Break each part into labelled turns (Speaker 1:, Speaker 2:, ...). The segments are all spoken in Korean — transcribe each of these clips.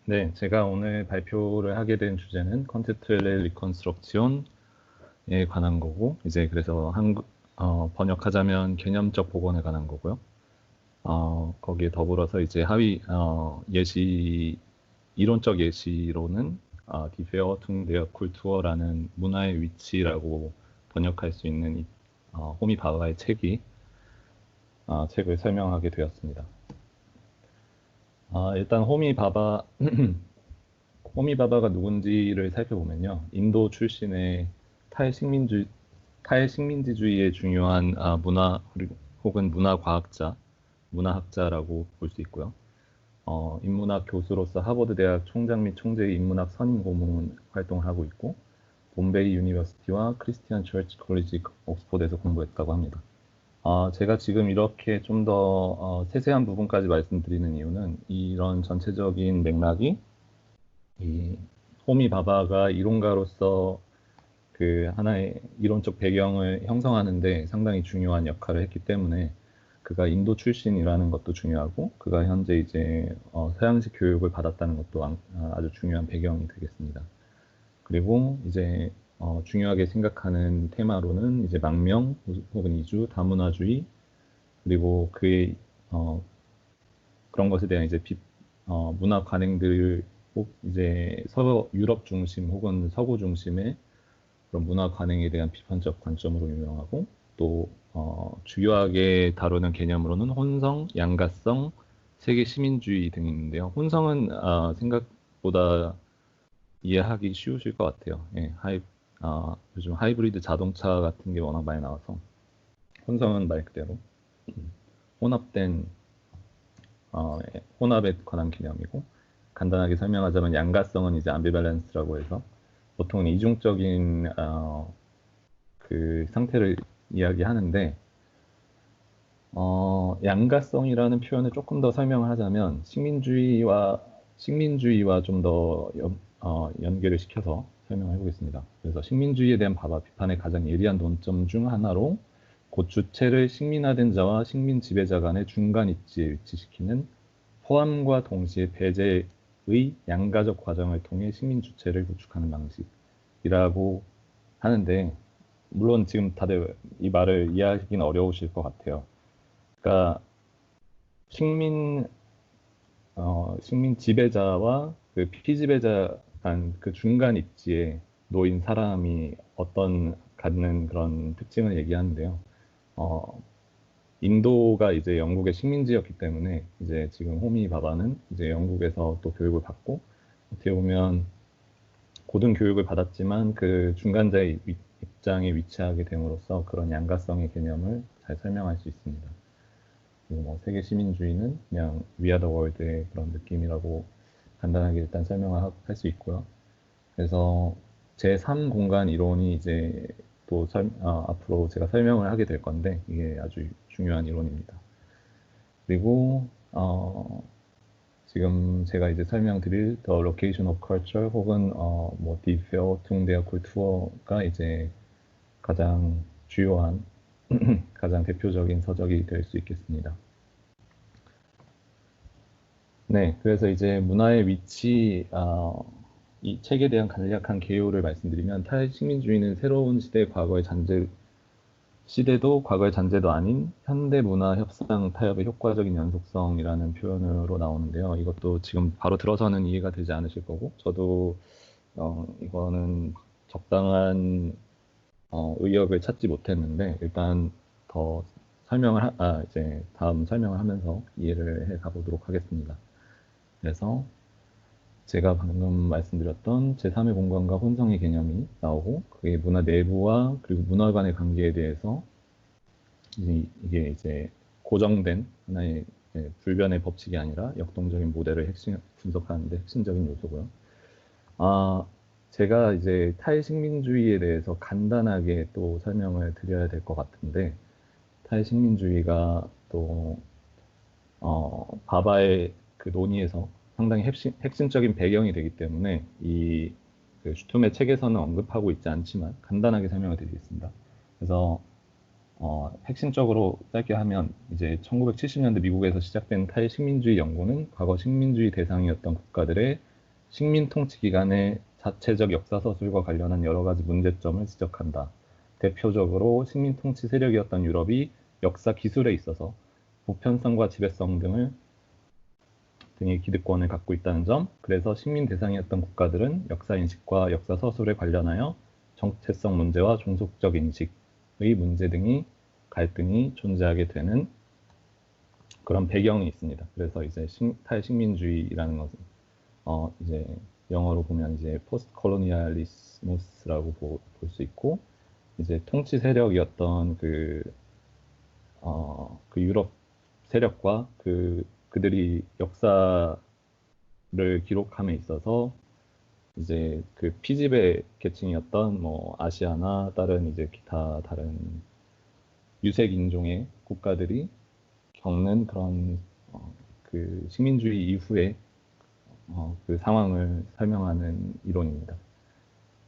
Speaker 1: 네, 제가 오늘 발표를 하게 된 주제는 컨테투엘레 리컨스트럭치온에 관한 거고, 이제 그래서 번역하자면 개념적 복원에 관한 거고요. 거기에 더불어서 이제 이론적 예시로는 Die Verortung der Kultur라는 문화의 위치라고 번역할 수 있는 호미 바바의 책을 설명하게 되었습니다. 일단 호미 바바가 누군지를 살펴보면요. 인도 출신의 탈식민주, 탈식민지주의의 중요한 혹은 문화학자라고 볼 수 있고요. 인문학 교수로서 하버드 대학 총장 및 총재의 인문학 선임 고문 활동을 하고 있고, 봄베이 유니버시티와 크리스티안 처치 컬리지 옥스퍼드에서 공부했다고 합니다. 제가 지금 이렇게 좀 더 세세한 부분까지 말씀드리는 이유는 이런 전체적인 맥락이 이 호미 바바가 이론가로서 그 하나의 이론적 배경을 형성하는데 상당히 중요한 역할을 했기 때문에 그가 인도 출신이라는 것도 중요하고 그가 현재 이제 서양식 교육을 받았다는 것도 아주 중요한 배경이 되겠습니다. 그리고 이제 중요하게 생각하는 테마로는 이제 망명 혹은 이주, 다문화주의 그리고 그런 것에 대한 이제 문화 관행들을 꼭 이제 유럽 중심 혹은 서구 중심의 그런 문화 관행에 대한 비판적 관점으로 유명하고 또 주요하게 다루는 개념으로는 혼성, 양가성, 세계 시민주의 등이 있는데요. 혼성은 생각보다 이해하기 쉬우실 것 같아요. 예, 요즘 하이브리드 자동차 같은 게 워낙 많이 나와서 혼성은 말 그대로 혼합된 혼합에 관한 개념이고 간단하게 설명하자면 양가성은 이제 암비밸런스라고 해서 보통은 이중적인 그 상태를 이야기하는데 양가성이라는 표현을 조금 더 설명을 하자면 식민주의와 좀 더 연계를 시켜서 설명을 해보겠습니다. 그래서 식민주의에 대한 비판의 가장 예리한 논점 중 하나로 곧 주체를 식민화된 자와 식민 지배자 간의 중간 입지에 위치시키는 포함과 동시에 배제의 양가적 과정을 통해 식민 주체를 구축하는 방식이라고 하는데 물론 지금 다들 이 말을 이해하기는 어려우실 것 같아요. 그러니까 식민 식민 지배자와 그 피지배자 간 그 중간 입지에 놓인 사람이 갖는 그런 특징을 얘기하는데요. 어, 인도가 이제 영국의 식민지였기 때문에 이제 지금 호미 바바는 이제 영국에서 또 교육을 받고 어떻게 보면 고등 교육을 받았지만 그 중간자의 입장에 위치하게 됨으로써 그런 양가성의 개념을 잘 설명할 수 있습니다. 그리고 뭐 세계 시민주의는 그냥 We are the world의 그런 느낌이라고 간단하게 일단 설명을 할 수 있고요. 그래서 제3 공간 이론이 이제 앞으로 제가 설명을 하게 될 건데 이게 아주 중요한 이론입니다. 그리고 지금 제가 이제 설명드릴 The Location of Culture 혹은 뭐 Die Verortung der Kultur가 이제 가장 주요한 가장 대표적인 서적이 될 수 있겠습니다. 네, 그래서 이제 문화의 위치, 이 책에 대한 간략한 개요를 말씀드리면 탈식민주의는 새로운 시대도 과거의 잔재도 아닌 현대 문화 협상 타협의 효과적인 연속성이라는 표현으로 나오는데요. 이것도 지금 바로 들어서는 이해가 되지 않으실 거고, 저도 이거는 적당한 의역을 찾지 못했는데 일단 더 이제 다음 설명을 하면서 이해를 해 가보도록 하겠습니다. 그래서 제가 방금 말씀드렸던 제3의 공간과 혼성의 개념이 나오고 그게 문화 내부와 그리고 문화 간의 관계에 대해서 이게 이제 고정된 하나의 불변의 법칙이 아니라 역동적인 모델을 분석하는 데 핵심적인 요소고요. 제가 이제 탈식민주의에 대해서 간단하게 또 설명을 드려야 될 것 같은데 탈식민주의가 또 바바의 그 논의에서 상당히 핵심적인 배경이 되기 때문에 그 슈툼의 책에서는 언급하고 있지 않지만 간단하게 설명을 드리겠습니다. 그래서 핵심적으로 짧게 하면 이제 1970년대 미국에서 시작된 탈식민주의 연구는 과거 식민주의 대상이었던 국가들의 식민 통치 기간의 자체적 역사 서술과 관련한 여러 가지 문제점을 지적한다. 대표적으로 식민 통치 세력이었던 유럽이 역사 기술에 있어서 보편성과 지배성 등의 기득권을 갖고 있다는 점, 그래서 식민 대상이었던 국가들은 역사 인식과 역사 서술에 관련하여 정체성 문제와 종속적 인식의 문제 등이 갈등이 존재하게 되는 그런 배경이 있습니다. 그래서 이제 탈식민주의라는 것은 이제 영어로 보면 이제 포스트 콜로니알리스무스라고 볼 수 있고, 이제 통치 세력이었던 그 유럽 세력과 그들이 역사를 기록함에 있어서 이제 그 피지배 계층이었던 뭐 아시아나 다른 이제 기타 다른 유색 인종의 국가들이 겪는 그런 그 식민주의 이후에 그 상황을 설명하는 이론입니다.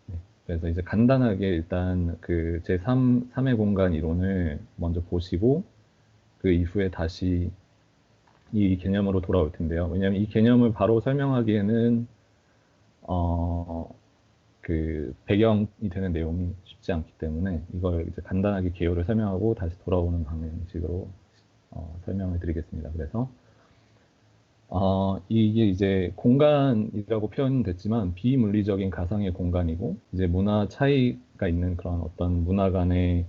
Speaker 1: 네, 그래서 이제 간단하게 일단 그 제3의 공간 이론을 먼저 보시고 그 이후에 다시 이 개념으로 돌아올 텐데요. 왜냐하면 이 개념을 바로 설명하기에는 그 배경이 되는 내용이 쉽지 않기 때문에 이걸 이제 간단하게 개요를 설명하고 다시 돌아오는 방식으로 설명을 드리겠습니다. 그래서 이게 이제 공간이라고 표현됐지만 비물리적인 가상의 공간이고, 이제 문화 차이가 있는 그런 어떤 문화 간의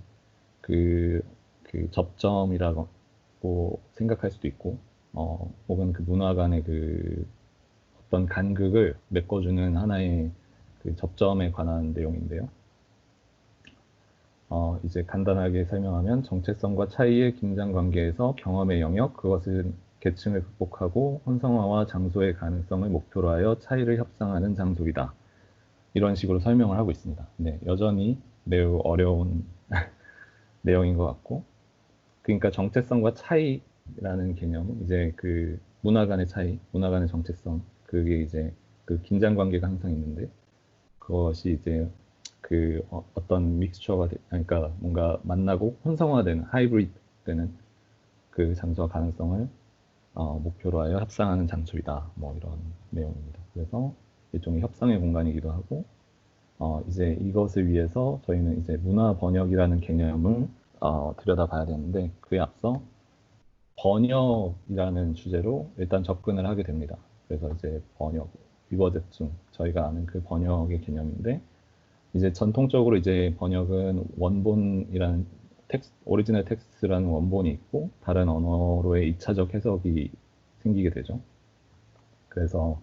Speaker 1: 그 접점이라고 생각할 수도 있고, 혹은 그 문화 간의 그 어떤 간극을 메꿔주는 하나의 그 접점에 관한 내용인데요. 이제 간단하게 설명하면 정체성과 차이의 긴장 관계에서 경험의 영역, 그것은 계층을 극복하고 혼성화와 장소의 가능성을 목표로 하여 차이를 협상하는 장소이다. 이런 식으로 설명을 하고 있습니다. 네, 여전히 매우 어려운 내용인 것 같고, 그러니까 정체성과 차이라는 개념은 이제 그 문화 간의 차이, 문화 간의 정체성, 그게 이제 그 긴장 관계가 항상 있는데, 그것이 이제 그 어떤 믹스처가 그러니까 뭔가 만나고 혼성화되는 하이브리드 되는 그 장소와 가능성을 목표로 하여 협상하는 장소이다. 뭐 이런 내용입니다. 그래서 일종의 협상의 공간이기도 하고, 이제 이것을 위해서 저희는 이제 문화 번역이라는 개념을 들여다봐야 되는데, 그에 앞서 번역이라는 주제로 일단 접근을 하게 됩니다. 그래서 이제 번역, 위버제충, 저희가 아는 그 번역의 개념인데, 이제 전통적으로 이제 번역은 원본이라는 오리지널 텍스트라는 원본이 있고 다른 언어로의 2차적 해석이 생기게 되죠. 그래서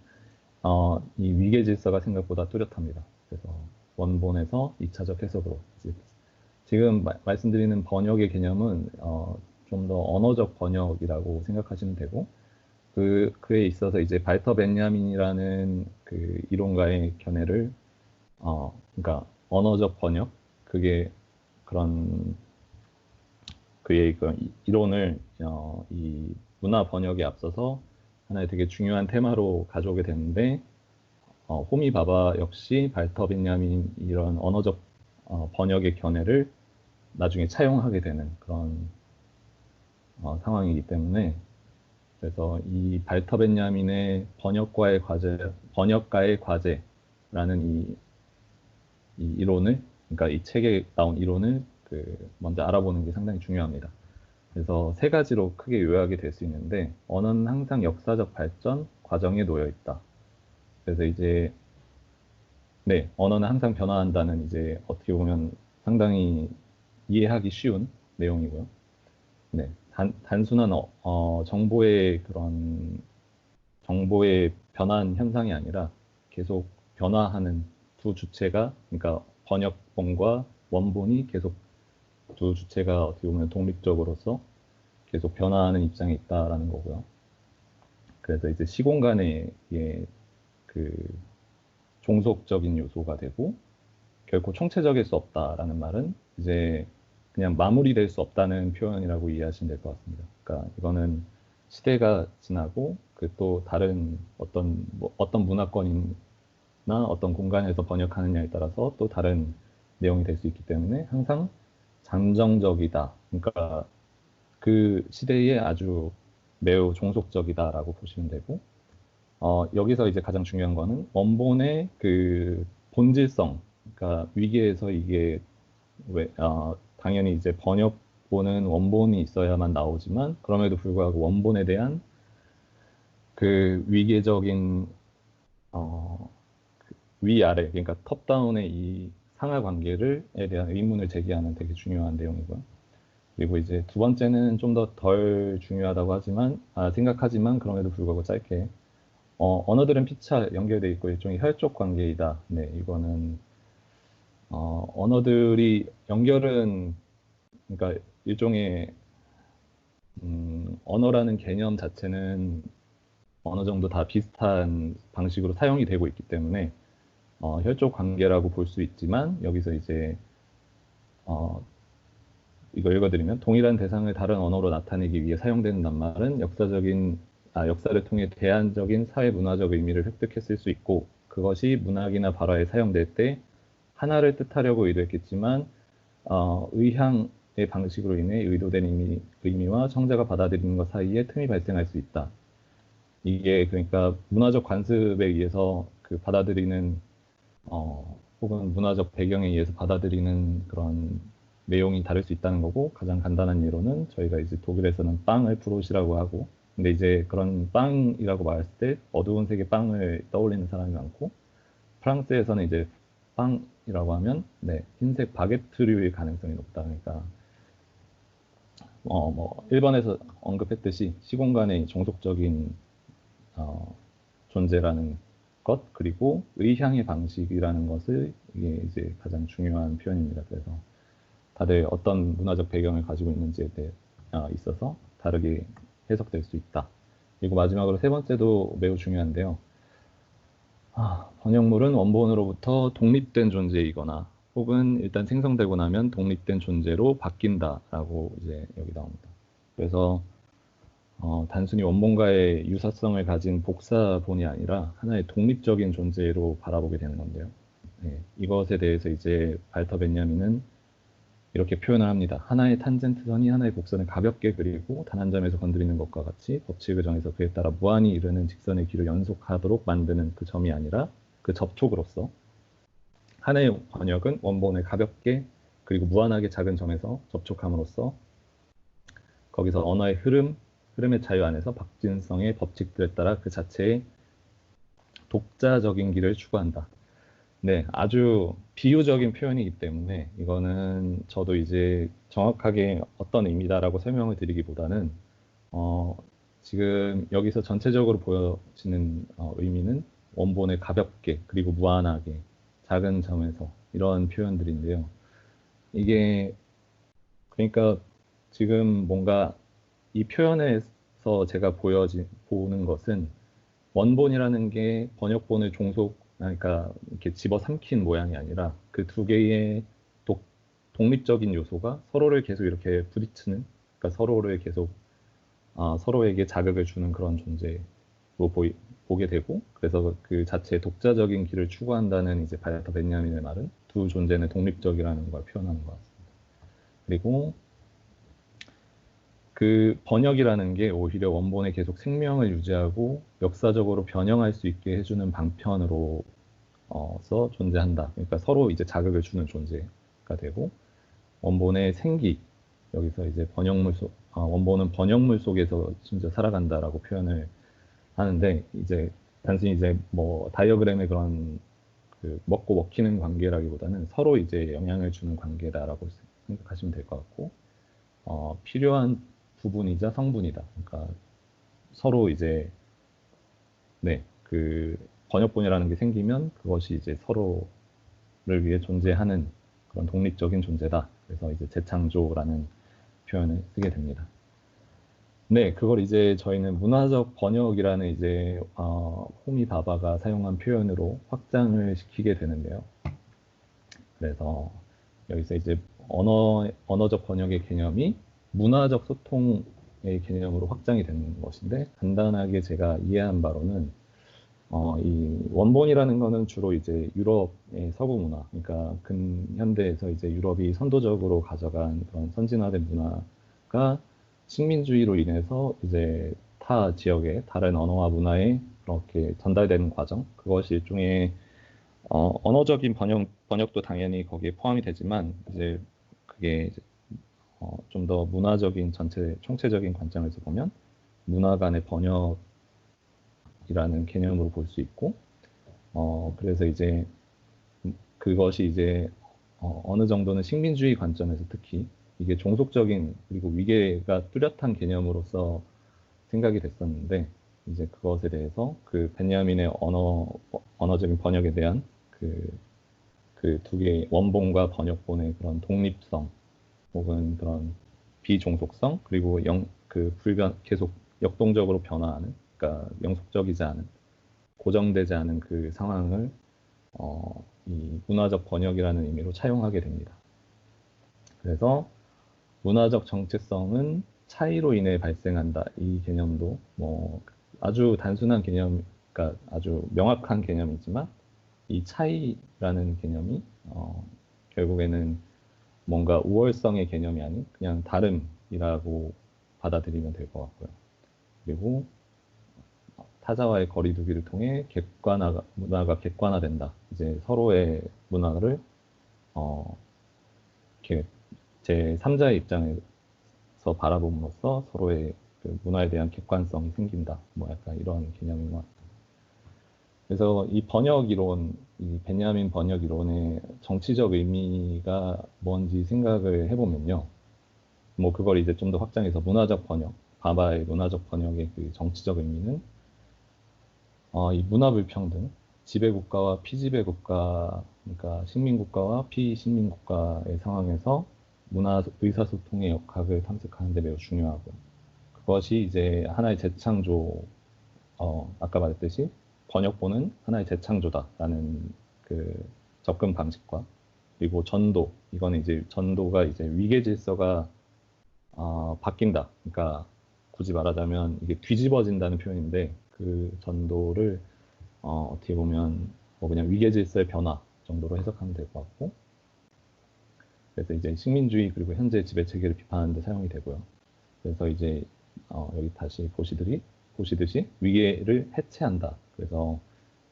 Speaker 1: 이 위계 질서가 생각보다 뚜렷합니다. 그래서 원본에서 2차적 해석으로 지금 말씀드리는 번역의 개념은 좀 더 언어적 번역이라고 생각하시면 되고, 그에 있어서 이제 발터 벤야민이라는 그 이론가의 견해를 그러니까 언어적 번역, 그게 그런 그의 그 이론을 이 문화 번역에 앞서서 하나의 되게 중요한 테마로 가져오게 됐는데, 호미 바바 역시 발터 벤야민 이런 언어적 번역의 견해를 나중에 차용하게 되는 그런 상황이기 때문에, 그래서 이 발터 벤야민의 번역가의 과제라는 이 이론을, 그러니까 이 책에 나온 이론을 먼저 알아보는 게 상당히 중요합니다. 그래서 세 가지로 크게 요약이 될 수 있는데, 언어는 항상 역사적 발전 과정에 놓여 있다. 그래서 이제 네, 언어는 항상 변화한다는 이제 어떻게 보면 상당히 이해하기 쉬운 내용이고요. 네, 단순한 정보의 그런 정보의 변환 현상이 아니라 계속 변화하는 두 주체가, 그러니까 번역본과 원본이 계속 두 주체가 어떻게 보면 독립적으로서 계속 변화하는 입장에 있다라는 거고요. 그래서 이제 시공간의 그 종속적인 요소가 되고, 결코 총체적일 수 없다라는 말은 이제 그냥 마무리될 수 없다는 표현이라고 이해하시면 될 것 같습니다. 그러니까 이거는 시대가 지나고 그 또 다른 어떤 문화권이나 어떤 공간에서 번역하느냐에 따라서 또 다른 내용이 될 수 있기 때문에 항상 잠정적이다. 그러니까 그 시대에 아주 매우 종속적이다라고 보시면 되고, 여기서 이제 가장 중요한 거는 원본의 그 본질성, 그러니까 위계에서 이게 당연히 이제 번역본은 원본이 있어야만 나오지만 그럼에도 불구하고 원본에 대한 그 위계적인 어, 위아래, 그러니까 톱다운의 이 상하 관계를에 대한 의문을 제기하는 되게 중요한 내용이고요. 그리고 이제 두 번째는 좀 더 덜 중요하다고 하지만 생각하지만 그럼에도 불구하고 짧게 언어들은 피차 연결돼 있고 일종의 혈족 관계이다. 네, 이거는 언어들이 연결은 그러니까 일종의 언어라는 개념 자체는 어느 정도 다 비슷한 방식으로 사용이 되고 있기 때문에 혈족 관계라고 볼 수 있지만 여기서 이제 어, 이거 읽어드리면 동일한 대상을 다른 언어로 나타내기 위해 사용되는 낱말은 역사를 통해 대안적인 사회 문화적 의미를 획득했을 수 있고 그것이 문학이나 발화에 사용될 때 하나를 뜻하려고 의도했겠지만 의향의 방식으로 인해 의도된 의미와 청자가 받아들이는 것 사이에 틈이 발생할 수 있다. 이게 그러니까 문화적 관습에 의해서 그 받아들이는 혹은 문화적 배경에 의해서 받아들이는 그런 내용이 다를 수 있다는 거고 가장 간단한 예로는 저희가 이제 독일에서는 빵을 브롯이라고 하고 근데 이제 그런 빵이라고 말했을 때 어두운 색의 빵을 떠올리는 사람이 많고 프랑스에서는 이제 빵이라고 하면 네, 흰색 바게트류일 가능성이 높다. 그러니까 뭐 일본에서 언급했듯이 시공간의 종속적인 존재라는 것 그리고 의향의 방식이라는 것을 이게 이제 가장 중요한 표현입니다. 그래서 다들 어떤 문화적 배경을 가지고 있는지에 대해 있어서 다르게 해석될 수 있다. 그리고 마지막으로 세 번째도 매우 중요한데요. 번역물은 원본으로부터 독립된 존재이거나 혹은 일단 생성되고 나면 독립된 존재로 바뀐다라고 이제 여기 나옵니다. 그래서 단순히 원본과의 유사성을 가진 복사본이 아니라 하나의 독립적인 존재로 바라보게 되는 건데요. 네, 이것에 대해서 이제 발터 벤야민은 이렇게 표현을 합니다. 하나의 탄젠트선이 하나의 곡선을 가볍게 그리고 단 한 점에서 건드리는 것과 같이 법칙을 정해서 그에 따라 무한히 이르는 직선의 길을 연속하도록 만드는 그 점이 아니라 그 접촉으로서 하나의 번역은 원본을 가볍게 그리고 무한하게 작은 점에서 접촉함으로써 거기서 언어의 흐름의 자유 안에서 박진성의 법칙들에 따라 그 자체의 독자적인 길을 추구한다. 네, 아주 비유적인 표현이기 때문에 이거는 저도 이제 정확하게 어떤 의미다라고 설명을 드리기보다는 지금 여기서 전체적으로 보여지는 의미는 원본을 가볍게 그리고 무한하게 작은 점에서 이런 표현들인데요. 이게 그러니까 지금 뭔가 이 표현에서 제가 보는 것은 원본이라는 게 번역본을 그러니까 이렇게 집어삼킨 모양이 아니라 그 두 개의 독립적인 요소가 서로를 계속 이렇게 부딪히는, 그러니까 서로를 계속 서로에게 자극을 주는 그런 존재로 보게 되고, 그래서 그 자체의 독자적인 길을 추구한다는 이제 발터 벤야민의 말은 두 존재는 독립적이라는 걸 표현하는 것 같습니다. 그리고 그 번역이라는 게 오히려 원본에 계속 생명을 유지하고 역사적으로 변형할 수 있게 해주는 방편으로서 존재한다. 그러니까 서로 이제 자극을 주는 존재가 되고 원본의 생기, 여기서 이제 원본은 번역물 속에서 심지어 살아간다라고 표현을 하는데 이제 단순히 이제 뭐 다이어그램의 그런 그 먹고 먹히는 관계라기보다는 서로 이제 영향을 주는 관계다라고 생각하시면 될 것 같고 필요한 부분이자 성분이다. 그러니까 서로 이제 네, 그 번역본이라는 게 생기면 그것이 이제 서로를 위해 존재하는 그런 독립적인 존재다. 그래서 이제 재창조라는 표현을 쓰게 됩니다. 네, 그걸 이제 저희는 문화적 번역이라는 이제 호미 바바가 사용한 표현으로 확장을 시키게 되는데요. 그래서 여기서 이제 언어적 번역의 개념이 문화적 소통의 개념으로 확장이 되는 것인데 간단하게 제가 이해한 바로는 이 원본이라는 거는 주로 이제 유럽의 서구 문화, 그러니까 근현대에서 이제 유럽이 선도적으로 가져간 그런 선진화된 문화가 식민주의로 인해서 이제 타 지역의 다른 언어와 문화에 그렇게 전달되는 과정, 그것이 일종의 언어적인 번역도 당연히 거기에 포함이 되지만 이제 그게 이제 좀 더 문화적인 전체 총체적인 관점에서 보면 문화 간의 번역이라는 개념으로 볼 수 있고, 그래서 이제 그것이 이제 어느 정도는 식민주의 관점에서 특히 이게 종속적인 그리고 위계가 뚜렷한 개념으로서 생각이 됐었는데, 이제 그것에 대해서 그 베냐민의 언어적인 번역에 대한 그 두 개의 원본과 번역본의 그런 독립성 혹은 그런 비종속성, 그리고 계속 역동적으로 변화하는, 그러니까 영속적이지 않은, 고정되지 않은 그 상황을 이 문화적 번역이라는 의미로 차용하게 됩니다. 그래서 문화적 정체성은 차이로 인해 발생한다. 이 개념도 뭐 아주 단순한 개념, 그러니까 아주 명확한 개념이지만 이 차이라는 개념이 결국에는 뭔가 우월성의 개념이 아닌 그냥 다름이라고 받아들이면 될 것 같고요. 그리고 타자와의 거리두기를 통해 문화가 객관화된다. 이제 서로의 문화를 이렇게 제 3자의 입장에서 바라봄으로써 서로의 그 문화에 대한 객관성이 생긴다. 뭐 약간 이런 개념인 것 같습니다. 그래서 이 번역 이론, 이 베냐민 번역 이론의 정치적 의미가 뭔지 생각을 해보면요. 뭐 그걸 이제 좀 더 확장해서 문화적 번역, 바바의 문화적 번역의 그 정치적 의미는 이 문화 불평등, 지배국가와 피지배국가, 그러니까 식민국가와 피식민국가의 상황에서 문화 의사소통의 역학을 탐색하는 데 매우 중요하고, 그것이 이제 하나의 재창조, 아까 말했듯이 번역본은 하나의 재창조다라는 그 접근 방식과, 그리고 이거는 이제 전도가 이제 위계 질서가 바뀐다. 그러니까 굳이 말하자면 이게 뒤집어진다는 표현인데, 그 전도를 어떻게 보면 뭐 그냥 위계 질서의 변화 정도로 해석하면 될 것 같고, 그래서 이제 식민주의 그리고 현재 지배 체계를 비판하는 데 사용이 되고요. 그래서 이제 여기 다시 보시듯이 위계를 해체한다. 그래서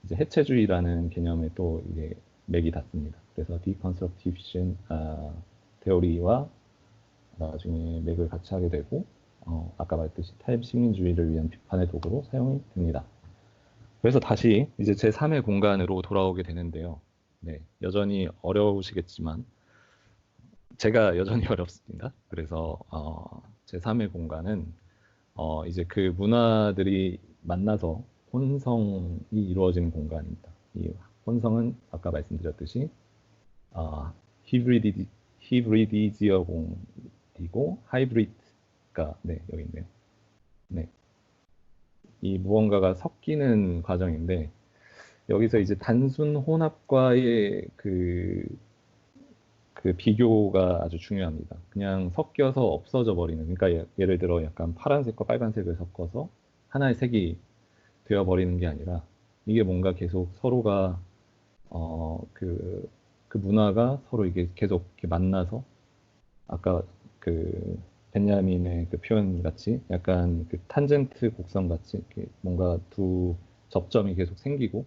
Speaker 1: 이제 해체주의라는 개념에 또 이게 맥이 닿습니다. 그래서 deconstruction 테오리와 나중에 맥을 같이 하게 되고, 아까 말했듯이 타입 식민주의를 위한 비판의 도구로 사용이 됩니다. 그래서 다시 이제 제 3의 공간으로 돌아오게 되는데요. 네, 여전히 어려우시겠지만 제가 여전히 어렵습니다. 그래서 제 3의 공간은 이제 그 문화들이 만나서 혼성이 이루어지는 공간입니다. 이 혼성은 아까 말씀드렸듯이 아, 히브리디지어공이고 하이브리드가 네, 여기 있네요. 네. 이 무언가가 섞이는 과정인데, 여기서 이제 단순 혼합과의 그 비교가 아주 중요합니다. 그냥 섞여서 없어져 버리는, 그러니까 예를 들어 약간 파란색과 빨간색을 섞어서 하나의 색이 되어 버리는 게 아니라, 이게 뭔가 계속 서로가 그 문화가 서로 이게 계속 이렇게 만나서, 아까 그 벤야민의 그 표현 같이 약간 그 탄젠트 곡선 같이 이렇게 뭔가 두 접점이 계속 생기고,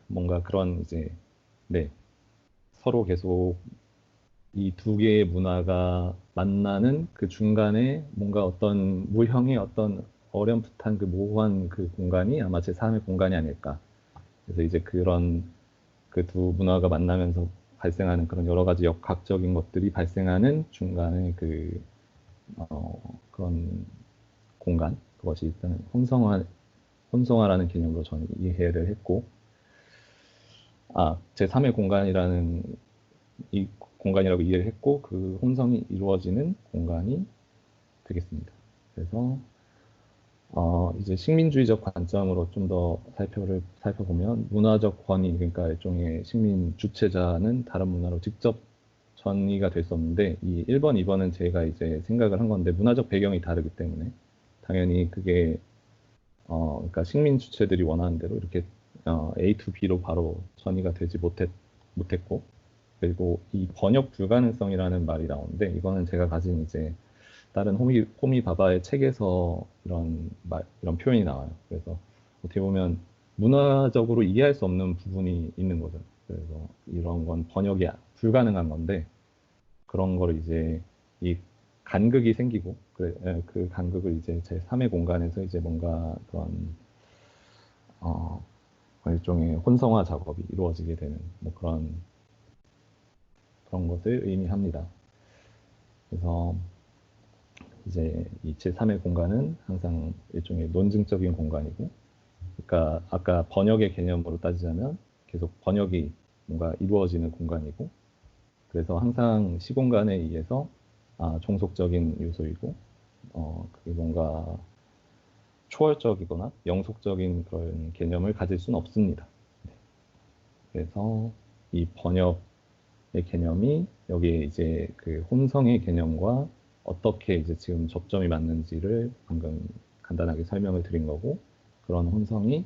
Speaker 1: 뭔가 그런 이제 네, 서로 계속 이 두 개의 문화가 만나는 그 중간에 뭔가 어떤 무형의 어떤 어렴풋한 그 모호한 그 공간이 아마 제3의 공간이 아닐까. 그래서 이제 그런 그 두 문화가 만나면서 발생하는 그런 여러 가지 역학적인 것들이 발생하는 중간에 그런 공간, 그것이 일단 혼성화라는 개념으로 저는 이해를 했고, 제3의 공간이라는 이 공간이라고 이해를 했고, 그 혼성이 이루어지는 공간이 되겠습니다. 그래서 이제 식민주의적 관점으로 좀 더 살펴보면 문화적 권위, 그러니까 일종의 식민 주체자는 다른 문화로 직접 전이가 될 수 없는데, 이 1번, 2번은 제가 이제 생각을 한 건데 문화적 배경이 다르기 때문에 당연히 그게 그러니까 식민 주체들이 원하는 대로 이렇게 A to B로 바로 전이가 되지 못했고, 그리고 이 번역 불가능성이라는 말이 나오는데, 이거는 제가 가진 이제 다른 호미 바바의 책에서 이런 표현이 나와요. 그래서 어떻게 보면 문화적으로 이해할 수 없는 부분이 있는 거죠. 그래서 이런 건 번역이 불가능한 건데 그런 거를 이제 이 간극이 생기고 그 간극을 이제 제 3의 공간에서 이제 뭔가 어, 일종의 혼성화 작업이 이루어지게 되는 뭐 그런 것을 의미합니다. 그래서 이제 이 제3의 공간은 항상 일종의 논증적인 공간이고, 그러니까 아까 번역의 개념으로 따지자면 계속 번역이 뭔가 이루어지는 공간이고, 그래서 항상 시공간에 의해서 종속적인 요소이고, 그게 뭔가 초월적이거나 영속적인 그런 개념을 가질 수는 없습니다. 네. 그래서 이 번역의 개념이 여기에 이제 그 혼성의 개념과 어떻게 이제 지금 접점이 맞는지를 방금 간단하게 설명을 드린 거고, 그런 혼성이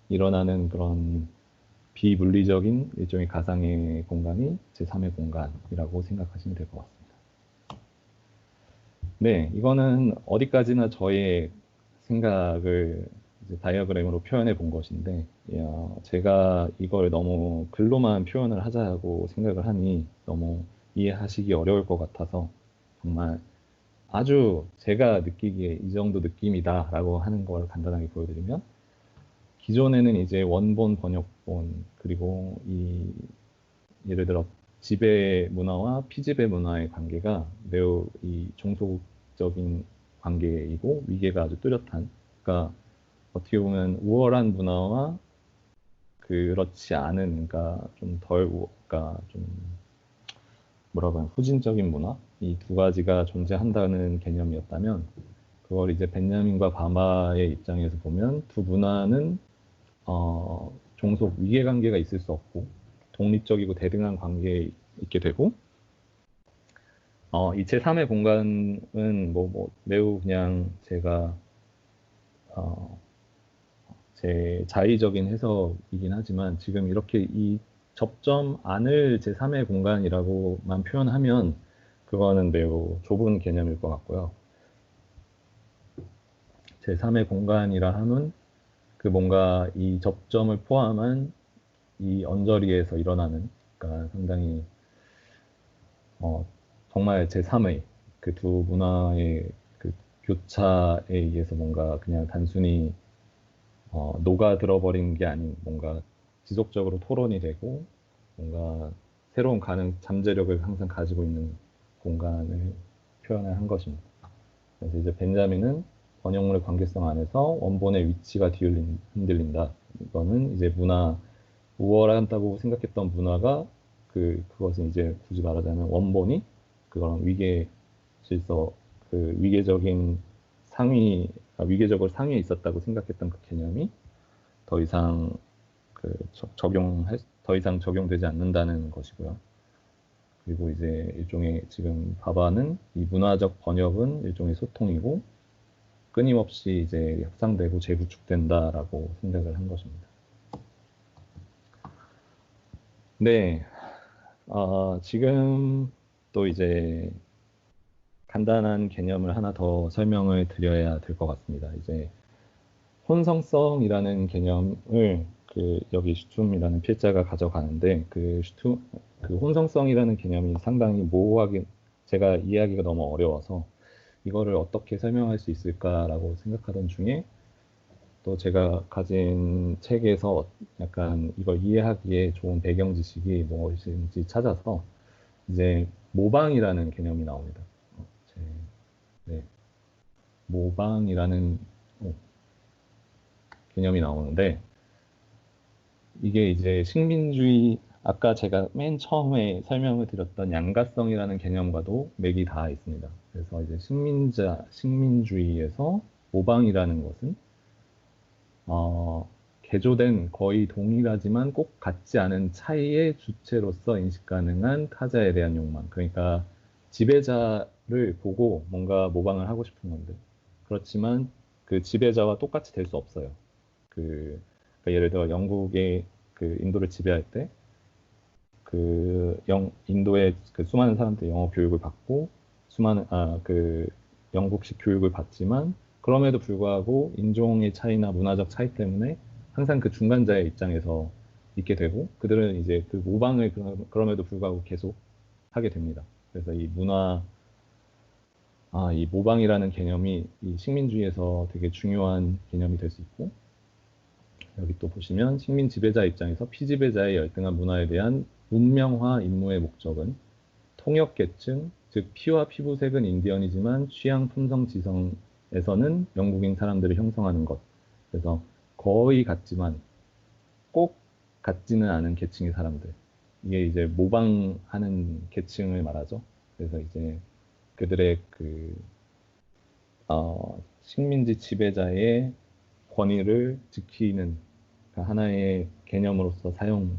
Speaker 1: 일어나는 그런 비물리적인 일종의 가상의 공간이 제3의 공간이라고 생각하시면 될 것 같습니다. 네, 이거는 어디까지나 저의 생각을 이제 다이어그램으로 표현해 본 것인데, 제가 이걸 너무 글로만 표현을 하자고 생각을 하니 너무 이해하시기 어려울 것 같아서 정말 아주 제가 느끼기에 이 정도 느낌이다라고 하는 걸 간단하게 보여드리면, 기존에는 이제 원본, 번역본, 그리고 예를 들어 지배 문화와 피지배 문화의 관계가 매우 이 종속적인 관계이고 위계가 아주 뚜렷한, 그러니까 어떻게 보면 우월한 문화와 그렇지 않은, 그러니까 그러니까 좀 뭐라고 하면 후진적인 문화, 이 두 가지가 존재한다는 개념이었다면, 그걸 이제 벤jamin과 바마의 입장에서 보면 두 문화는 종속 위계 관계가 있을 수 없고 독립적이고 대등한 관계에 있게 되고, 이 제3의 공간은 매우 그냥 제가 어, 제 자의적인 해석이긴 하지만 지금 이렇게 이 접점 안을 제3의 공간이라고만 표현하면 그거는 매우 좁은 개념일 것 같고요. 제3의 공간이라 함은 그 뭔가 이 접점을 포함한 이 언저리에서 일어나는, 그러니까 상당히 정말 제3의 그 두 문화의 그 교차에 의해서 뭔가 그냥 단순히 녹아들어 버린 게 아닌, 뭔가 지속적으로 토론이 되고 뭔가 새로운 잠재력을 항상 가지고 있는 공간을 표현을 한 것입니다. 그래서 이제 벤자민은 번역물의 관계성 안에서 원본의 위치가 흔들린다. 이거는 이제 우월하다고 생각했던 문화가 그것은 이제 굳이 말하자면 원본이 그런 위계 질서, 그 위계적으로 상위에 있었다고 생각했던 그 개념이 더 이상 더 이상 적용되지 않는다는 것이고요. 그리고 이제 일종의 지금 바바는 이 문화적 번역은 일종의 소통이고 끊임없이 이제 협상되고 재구축된다라고 생각을 한 것입니다. 네, 지금 또 이제 간단한 개념을 하나 더 설명을 드려야 될 것 같습니다. 이제 혼성성이라는 개념을 여기 슈툼이라는 필자가 가져가는데 그 혼성성이라는 개념이 상당히 모호하게 제가 이해하기가 너무 어려워서 이거를 어떻게 설명할 수 있을까라고 생각하던 중에 또 제가 가진 책에서 약간 이걸 이해하기에 좋은 배경 지식이 무엇인지 찾아서 이제 모방이라는 개념이 나옵니다. 네, 모방이라는 개념이 나오는데 이게 이제 식민주의, 아까 제가 맨 처음에 설명을 드렸던 양가성이라는 개념과도 맥이 닿아 있습니다. 그래서 이제 식민주의에서 모방이라는 것은 개조된 거의 동일하지만 꼭 같지 않은 차이의 주체로서 인식 가능한 타자에 대한 욕망. 그러니까 지배자를 보고 뭔가 모방을 하고 싶은 건데, 그렇지만 그 지배자와 똑같이 될 수 없어요. 그러니까 예를 들어 영국의 인도를 지배할 때 인도의 그 수많은 사람들이 영어 교육을 받고 수많은 영국식 교육을 받지만 그럼에도 불구하고 인종의 차이나 문화적 차이 때문에 항상 그 중간자의 입장에서 있게 되고 그들은 이제 그 모방을 그럼에도 불구하고 계속 하게 됩니다. 그래서 이 모방이라는 개념이 이 식민주의에서 되게 중요한 개념이 될 수 있고 여기 또 보시면 식민 지배자 입장에서 피지배자의 열등한 문화에 대한 문명화 임무의 목적은 통역계층, 즉 피와 피부색은 인디언이지만 취향, 품성, 지성에서는 영국인 사람들을 형성하는 것. 그래서 거의 같지만 꼭 같지는 않은 계층의 사람들. 이게 이제 모방하는 계층을 말하죠. 그래서 이제 그들의 식민지 지배자의 권위를 지키는 하나의 개념으로서 사용된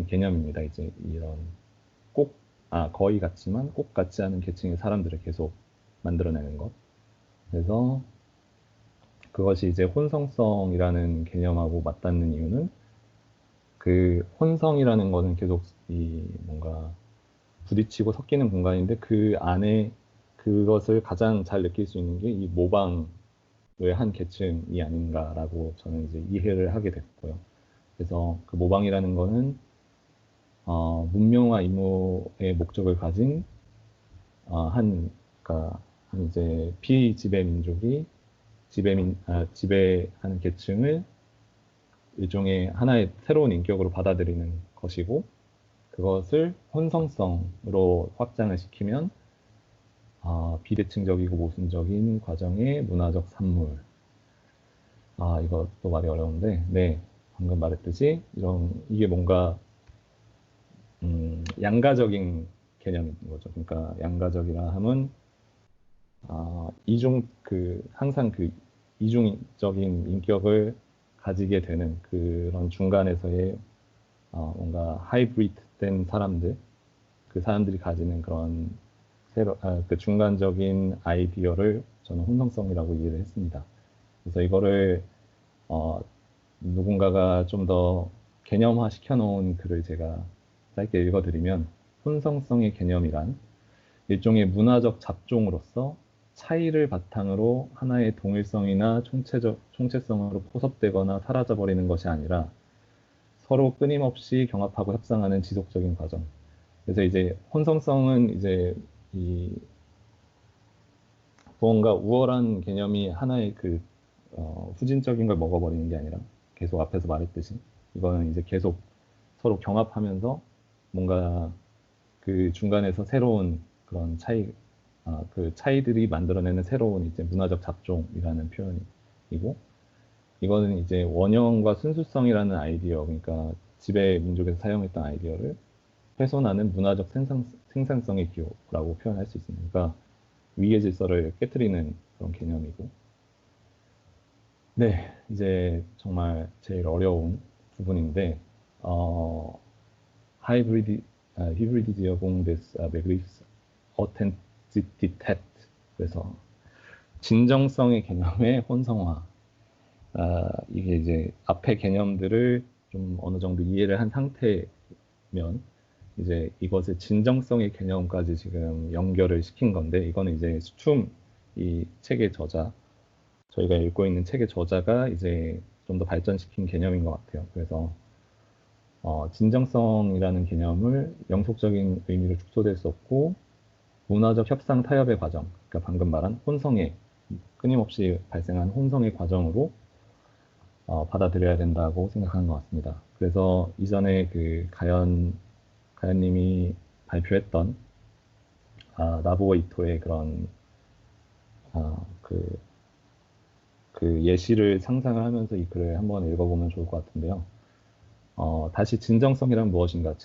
Speaker 1: 개념입니다. 이제 이런 꼭, 거의 같지만 꼭 같지 않은 계층의 사람들을 계속 만들어내는 것. 그래서 그것이 이제 혼성성이라는 개념하고 맞닿는 이유는 그 혼성이라는 거는 계속 이 뭔가 부딪히고 섞이는 공간인데 그 안에 그것을 가장 잘 느낄 수 있는 게 이 모방의 한 계층이 아닌가라고 저는 이제 이해를 하게 됐고요. 그래서 그 모방이라는 거는 문명화 임무의 목적을 가진 그러니까 한 이제 피지배 민족이 지배하는 계층을 일종의 하나의 새로운 인격으로 받아들이는 것이고 그것을 혼성성으로 확장을 시키면 비대칭적이고 모순적인 과정의 문화적 산물. 이것도 말이 어려운데, 네, 방금 말했듯이 이게 뭔가 양가적인 개념인 거죠. 그러니까 양가적이라 함은 항상 그 이중적인 인격을 가지게 되는 그런 중간에서의 뭔가 하이브리드된 사람들, 그 사람들이 가지는 그런 그 중간적인 아이디어를 저는 혼성성이라고 이해를 했습니다. 그래서 이거를 누군가가 좀 더 개념화 시켜놓은 글을 제가 짧게 읽어드리면 혼성성의 개념이란 일종의 문화적 잡종으로서 차이를 바탕으로 하나의 동일성이나 총체성으로 포섭되거나 사라져버리는 것이 아니라 서로 끊임없이 경합하고 협상하는 지속적인 과정. 그래서 이제 혼성성은 이제 이 무언가 우월한 개념이 하나의 후진적인 걸 먹어버리는 게 아니라 계속 앞에서 말했듯이 이거는 이제 계속 서로 경합하면서 뭔가 그 중간에서 새로운 그런 그 차이들이 만들어내는 새로운 이제 문화적 잡종이라는 표현이고 이거는 이제 원형과 순수성이라는 아이디어, 그러니까 지배 민족에서 사용했던 아이디어를 훼손하는 문화적 생산성의 기호라고 표현할 수 있습니다. 그러니까 위계 질서를 깨뜨리는 그런 개념이고. 네, 이제 정말 제일 어려운 부분인데, Hybridisierung des Begriffs Authentizität. 그래서 진정성의 개념의 혼성화. 이게 이제 앞의 개념들을 좀 어느 정도 이해를 한 상태면 이제 이것의 진정성의 개념까지 지금 연결을 시킨 건데 이거는 이제 이 책의 저자 저희가 읽고 있는 책의 저자가 이제 좀 더 발전시킨 개념인 것 같아요. 그래서 진정성이라는 개념을 영속적인 의미로 축소될 수 없고 문화적 협상 타협의 과정, 그러니까 방금 말한 끊임없이 발생한 혼성의 과정으로 받아들여야 된다고 생각하는 것 같습니다. 그래서 이전에 가연님이 발표했던 나부오 이토의 그런 그 예시를 상상을 하면서 이 글을 한번 읽어보면 좋을 것 같은데요. 다시 진정성이란 무엇인가?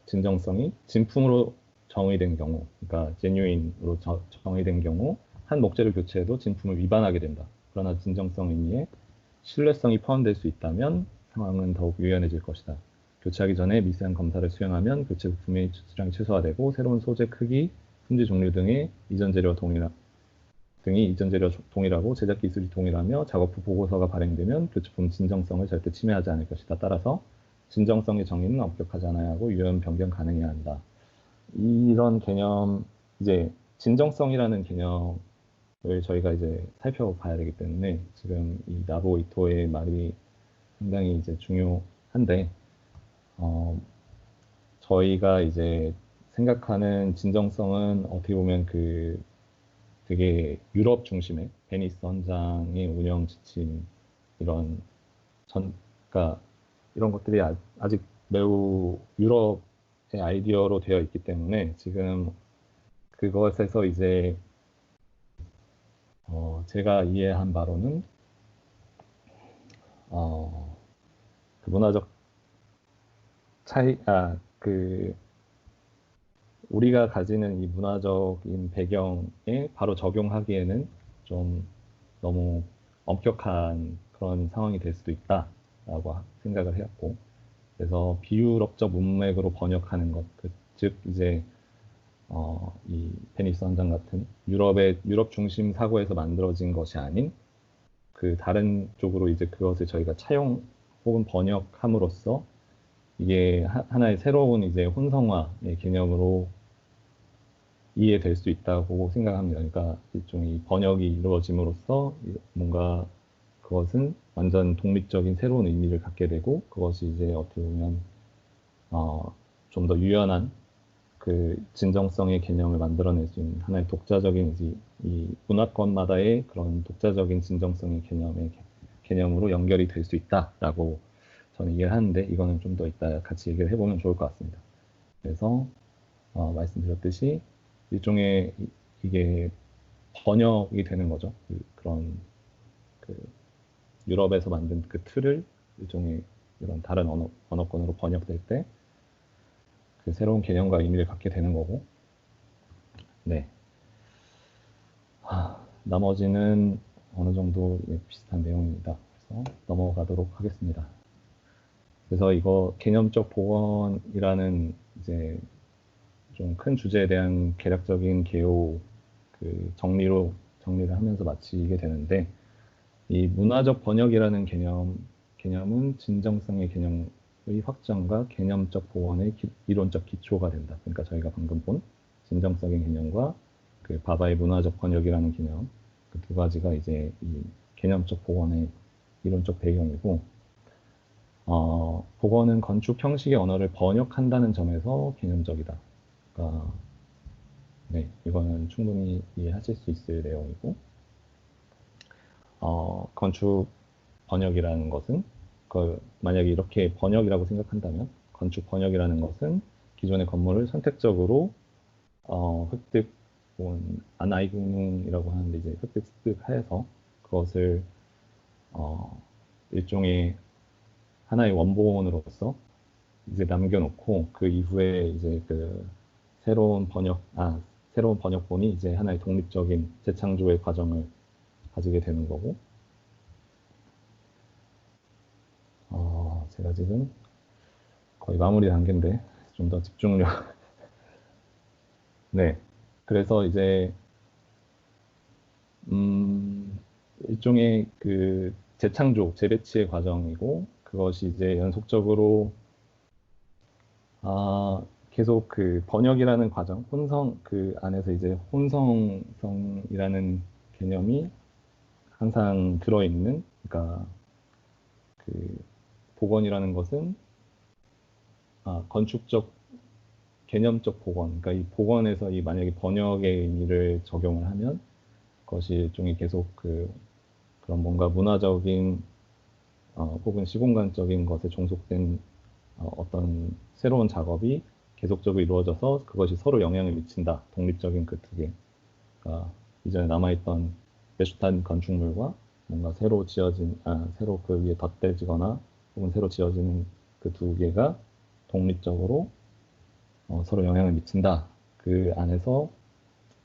Speaker 1: 진정성이 진품으로 정의된 경우, 그러니까 genuine으로 정의된 경우 한 목재를 교체해도 진품을 위반하게 된다. 그러나 진정성 의미에 신뢰성이 포함될 수 있다면 상황은 더욱 유연해질 것이다. 교체하기 전에 미세한 검사를 수행하면 교체 부품의 수량이 최소화되고 새로운 소재 크기, 품질 종류 등이 이전 재료와 동일하고 제작 기술이 동일하며 작업 후 보고서가 발행되면 교체품 진정성을 절대 침해하지 않을 것이다. 따라서 진정성의 정의는 엄격하지 않아야 하고 유연 변경 가능해야 한다. 이런 개념 이제 진정성이라는 개념을 저희가 이제 살펴봐야 되기 때문에 지금 이 나부 이토의 말이 상당히 이제 중요한데, 어, 저희가 이제 생각하는 진정성은 어떻게 보면 그 되게 유럽 중심의 베니스 헌장의 운영 지침 이런 그러니까 이런 것들이 아직 매우 유럽의 아이디어로 되어 있기 때문에 지금 그것에서 이제 제가 이해한 바로는 그 문화적 차이, 그 우리가 가지는 이 문화적인 배경에 바로 적용하기에는 좀 너무 엄격한 그런 상황이 될 수도 있다라고 생각을 해왔고, 그래서 비유럽적 문맥으로 번역하는 것, 즉 이제 이 베니스 헌장 같은 유럽 중심 사고에서 만들어진 것이 아닌 그 다른 쪽으로 이제 그것을 저희가 차용 혹은 번역함으로써 이게 하나의 새로운 이제 혼성화의 개념으로 이해될 수 있다고 생각합니다. 그러니까 일종의 번역이 이루어짐으로써 뭔가 그것은 완전 독립적인 새로운 의미를 갖게 되고 그것이 이제 어떻게 보면 좀 더 유연한 그 진정성의 개념을 만들어낼 수 있는 하나의 독자적인 이 문화권마다의 그런 독자적인 진정성의 개념으로 연결이 될 수 있다라고 저는 이해를 하는데 이거는 좀 더 이따 같이 얘기를 해보면 좋을 것 같습니다. 그래서 말씀드렸듯이 일종의 이게 번역이 되는 거죠. 그런 그 유럽에서 만든 그 틀을 일종의 이런 다른 언어권으로 번역될 때 그 새로운 개념과 의미를 갖게 되는 거고, 네. 나머지는 어느 정도 비슷한 내용입니다. 그래서 넘어가도록 하겠습니다. 그래서 이거 개념적 복원이라는 이제 좀 큰 주제에 대한 개략적인 개요 그 정리를 하면서 마치게 되는데, 이 문화적 번역이라는 개념은 진정성의 개념의 확장과 개념적 보완의 이론적 기초가 된다. 그러니까 저희가 방금 본 진정성의 개념과 그 바바의 문화적 번역이라는 개념, 그 두 가지가 이제 이 개념적 복원의 이론적 배경이고, 복원은 건축 형식의 언어를 번역한다는 점에서 개념적이다. 그러니까 네, 이거는 충분히 이해하실 수 있을 내용이고, 건축 번역이라는 것은 만약에 이렇게 번역이라고 생각한다면 건축 번역이라는 것은 기존의 건물을 선택적으로 획득 혹은 아나이그문이라고 하는데 이제 획득해서 그것을 일종의 하나의 원본으로서 이제 남겨놓고 그 이후에 이제 그 새로운 번역본이 이제 하나의 독립적인 재창조의 과정을 가지게 되는 거고, 제가 지금 거의 마무리 단계인데 좀 더 집중력. 네. 그래서 이제 일종의 그 재창조, 재배치의 과정이고 그것이 이제 연속적으로 계속 그 번역이라는 과정, 그 안에서 이제 혼성성이라는 개념이 항상 들어있는, 그러니까 그 복원이라는 것은 건축적 개념적 복원, 그러니까 이 복원에서 이 만약에 번역의 의미를 적용을 하면 그것이 일종의 계속 그런 뭔가 문화적인 혹은 시공간적인 것에 종속된 어떤 새로운 작업이 계속적으로 이루어져서 그것이 서로 영향을 미친다. 독립적인 그 두 개. 그러니까 이전에 남아있던 메슈탄 건축물과 뭔가 새로 그 위에 덧대지거나 혹은 새로 지어지는 그 두 개가 독립적으로 서로 영향을 미친다. 그 안에서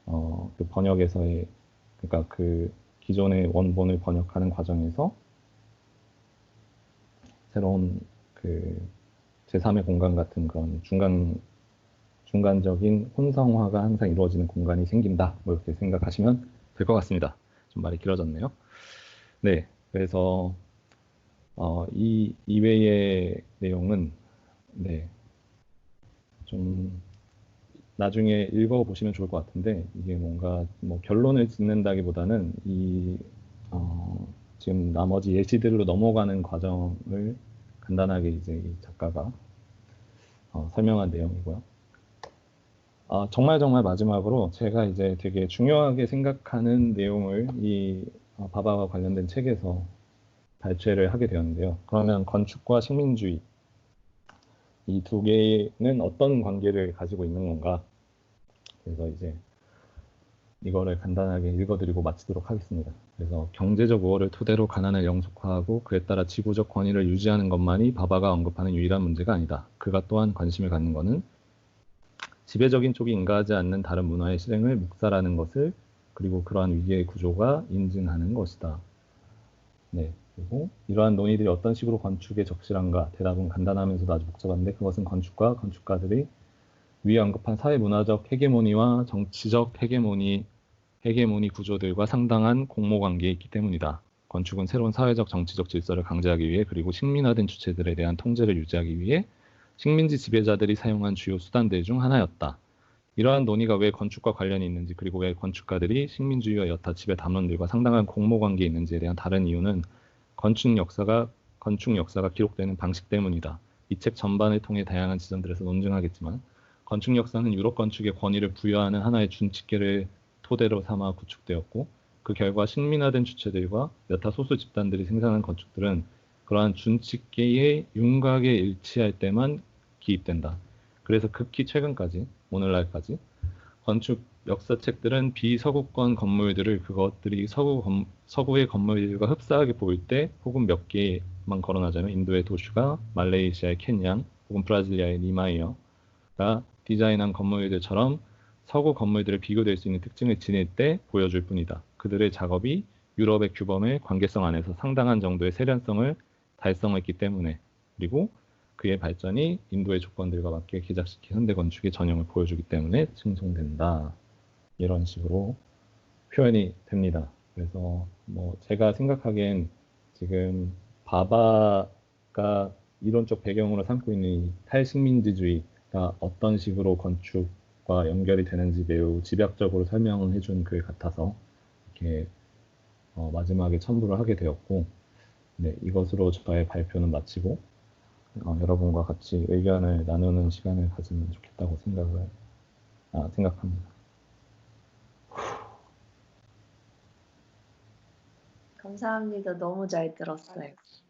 Speaker 1: 그 번역에서의, 그러니까 그 기존의 원본을 번역하는 과정에서 새로운 그 제3의 공간 같은 그런 중간적인 혼성화가 항상 이루어지는 공간이 생긴다. 뭐 이렇게 생각하시면 될 것 같습니다. 좀 말이 길어졌네요. 네, 그래서 이 이외의 내용은 네, 좀 나중에 읽어보시면 좋을 것 같은데 이게 뭔가 뭐 결론을 짓는다기보다는 지금 나머지 예시들로 넘어가는 과정을 간단하게 이제 이 작가가 설명한 내용이고요. 정말 마지막으로 제가 이제 되게 중요하게 생각하는 내용을 이 바바와 관련된 책에서 발췌를 하게 되었는데요. 그러면 건축과 식민주의 이 두 개는 어떤 관계를 가지고 있는 건가? 그래서 이제 이거를 간단하게 읽어드리고 마치도록 하겠습니다. 그래서 경제적 우월을 토대로 가난을 영속화하고 그에 따라 지구적 권위를 유지하는 것만이 바바가 언급하는 유일한 문제가 아니다. 그가 또한 관심을 갖는 것은 지배적인 쪽이 인가하지 않는 다른 문화의 실행을 묵살하는 것을 그리고 그러한 위기의 구조가 인증하는 것이다. 네, 그리고 이러한 논의들이 어떤 식으로 건축에 적실한가? 대답은 간단하면서도 아주 복잡한데 그것은 건축과 건축가들이 위에 언급한 사회문화적 헤게모니와 정치적 헤게모니 구조들과 상당한 공모관계에 있기 때문이다. 건축은 새로운 사회적 정치적 질서를 강제하기 위해 그리고 식민화된 주체들에 대한 통제를 유지하기 위해 식민지 지배자들이 사용한 주요 수단들 중 하나였다. 이러한 논의가 왜 건축과 관련이 있는지 그리고 왜 건축가들이 식민주의와 여타 지배 담론들과 상당한 공모관계에 있는지에 대한 다른 이유는 건축 역사가 기록되는 방식 때문이다. 이 책 전반을 통해 다양한 지점들에서 논증하겠지만 건축 역사는 유럽 건축의 권위를 부여하는 하나의 준칙계를 토대로 삼아 구축되었고 그 결과 식민화된 주체들과 여타 소수 집단들이 생산한 건축들은 그러한 준칙계의 윤곽에 일치할 때만 기입된다. 그래서 극히 최근까지 오늘날까지 건축 역사책들은 비서구권 건물들을 그것들이 서구의 건물들과 흡사하게 보일 때 혹은 몇 개만 거론하자면 인도의 도슈가, 말레이시아의 켄양, 혹은 브라질리아의 니마이어가 디자인한 건물들처럼 서구 건물들을 비교될 수 있는 특징을 지닐 때 보여줄 뿐이다. 그들의 작업이 유럽의 규범의 관계성 안에서 상당한 정도의 세련성을 달성했기 때문에 그리고 그의 발전이 인도의 조건들과 맞게 기작시킨 현대 건축의 전형을 보여주기 때문에 칭송된다. 이런 식으로 표현이 됩니다. 그래서 뭐 제가 생각하기엔 지금 바바가 이론적 배경으로 삼고 있는 이 탈식민지주의가 어떤 식으로 건축과 연결이 되는지 매우 집약적으로 설명을 해준 글 같아서 이렇게 마지막에 첨부를 하게 되었고, 네, 이것으로 저의 발표는 마치고 여러분과 같이 의견을 나누는 시간을 가지면 좋겠다고 생각합니다.
Speaker 2: 감사합니다. 너무 잘 들었어요.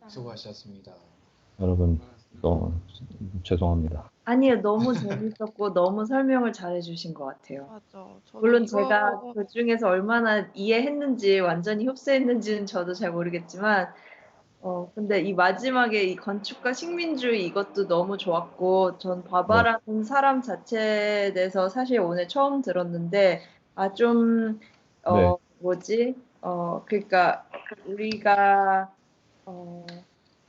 Speaker 3: 수고하셨습니다.
Speaker 1: 여러분, 죄송합니다.
Speaker 2: 아니요, 너무 재밌었고 너무 설명을 잘해주신 것 같아요.
Speaker 4: 맞아. 저도
Speaker 2: 물론
Speaker 4: 이거
Speaker 2: 제가 그 중에서 얼마나 이해했는지 완전히 흡수했는지는 저도 잘 모르겠지만 근데 이 마지막에 이 건축과 식민주의 이것도 너무 좋았고 전 바바라는 사람 자체에 대해서 사실 오늘 처음 들었는데
Speaker 1: 네.
Speaker 2: 그러니까 우리가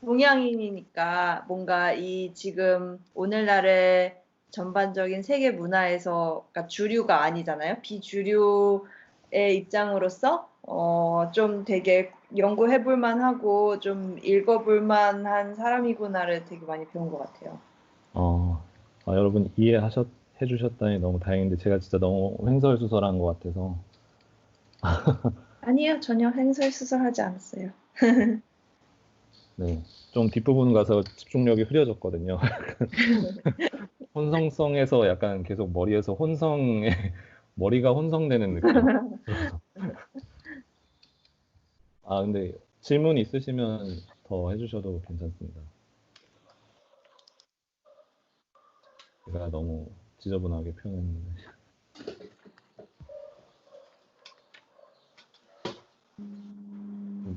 Speaker 2: 동양인이니까 뭔가 이 지금 오늘날의 전반적인 세계 문화에서 그러니까 주류가 아니잖아요. 비주류의 입장으로서 좀 되게 연구해볼 만하고 좀 읽어볼 만한 사람이구나를 되게 많이 배운 것 같아요.
Speaker 1: 여러분 해주셨다니 너무 다행인데 제가 진짜 너무 횡설수설한 것 같아서.
Speaker 2: 아니요, 전혀 횡설수설하지 않았어요.
Speaker 1: 네, 좀 뒷부분 가서 집중력이 흐려졌거든요. 혼성성에서 약간 계속 머리에서 머리가 혼성되는 느낌. 근데 질문 있으시면 더 해주셔도 괜찮습니다. 제가 너무 지저분하게 표현했는데.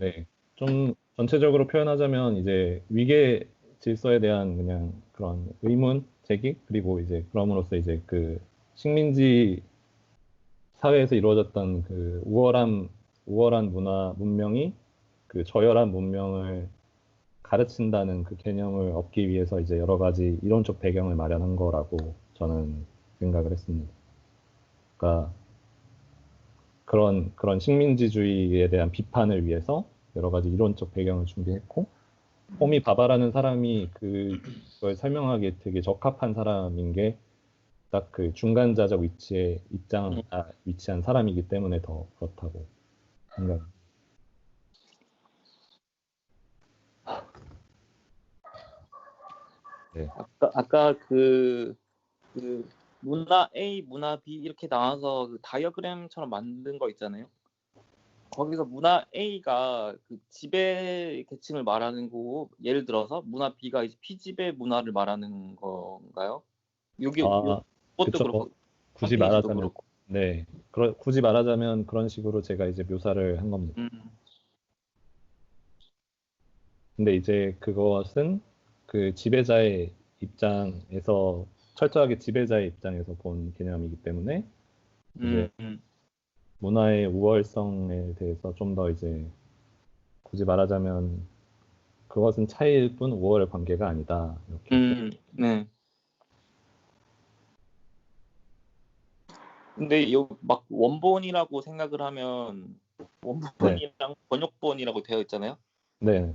Speaker 1: 네, 좀 전체적으로 표현하자면 이제 위계 질서에 대한 그냥 그런 의문 제기 그리고 이제 그럼으로써 이제 그 식민지 사회에서 이루어졌던 그 우월한 문명이 그 저열한 문명을 가르친다는 그 개념을 얻기 위해서 이제 여러 가지 이론적 배경을 마련한 거라고 저는 생각을 했습니다. 그러니까 그런 식민지주의에 대한 비판을 위해서 여러 가지 이론적 배경을 준비했고, 호미 바바라는 사람이 그걸 설명하기에 되게 적합한 사람인 게 딱 그 중간자적 위치에 위치한 사람이기 때문에 더 그렇다고 생각. 네.
Speaker 3: 아까 그 문화 A, 문화 B 이렇게 나와서 그 다이어그램처럼 만든 거 있잖아요. 거기서 문화 A가 그 지배 계층을 말하는 거고, 예를 들어서 문화 B가 이제 피지배 문화를 말하는 건가요? 여기
Speaker 1: 아,
Speaker 3: 그것도
Speaker 1: 그쵸.
Speaker 3: 그렇고
Speaker 1: 굳이
Speaker 3: 홈페이지도
Speaker 1: 말하자면,
Speaker 3: 그렇고.
Speaker 1: 네. 굳이 말하자면 그런 식으로 제가 이제 묘사를 한 겁니다. 근데 이제 그것은 그 지배자의 입장에서, 철저하게 지배자의 입장에서 본 개념이기 때문에 이제 문화의 우월성에 대해서 좀 더 이제 굳이 말하자면 그것은 차이일 뿐 우월의 관계가 아니다. 이렇게.
Speaker 3: 네. 근데 막 원본이라고 생각을 하면 원본이랑 번역본이라고 되어 있잖아요.
Speaker 1: 네.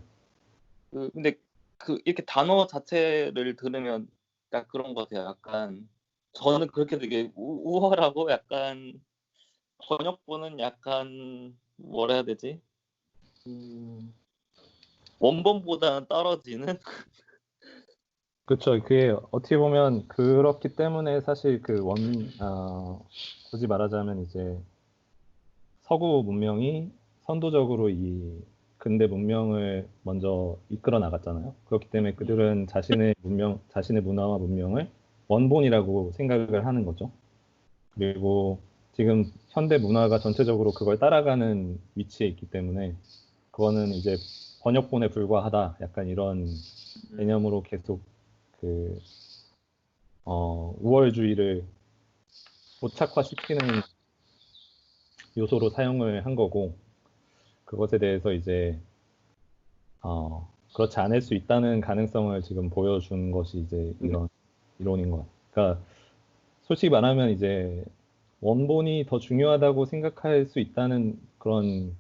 Speaker 3: 근데 이렇게 단어 자체를 들으면 딱 그런 것 같아요. 약간 저는 그렇게 되게 우월하고, 약간 번역본은 약간 뭐라 해야 되지? 원본보다는 떨어지는.
Speaker 1: 그렇죠. 그게 어떻게 보면 그렇기 때문에 사실 굳이 말하자면 이제 서구 문명이 선도적으로 이 근대 문명을 먼저 이끌어 나갔잖아요. 그렇기 때문에 그들은 자신의 문화와 문명을 원본이라고 생각을 하는 거죠. 그리고 지금 현대 문화가 전체적으로 그걸 따라가는 위치에 있기 때문에 그거는 이제 번역본에 불과하다. 약간 이런 개념으로 계속 우월주의를 고착화시키는 요소로 사용을 한 거고, 그것에 대해서 이제 그렇지 않을 수 있다는 가능성을 지금 보여준 것이 이제 이런 이론인 것 같아요. 그러니까 솔직히 말하면 이제 원본이 더 중요하다고 생각할 수 있다는 그런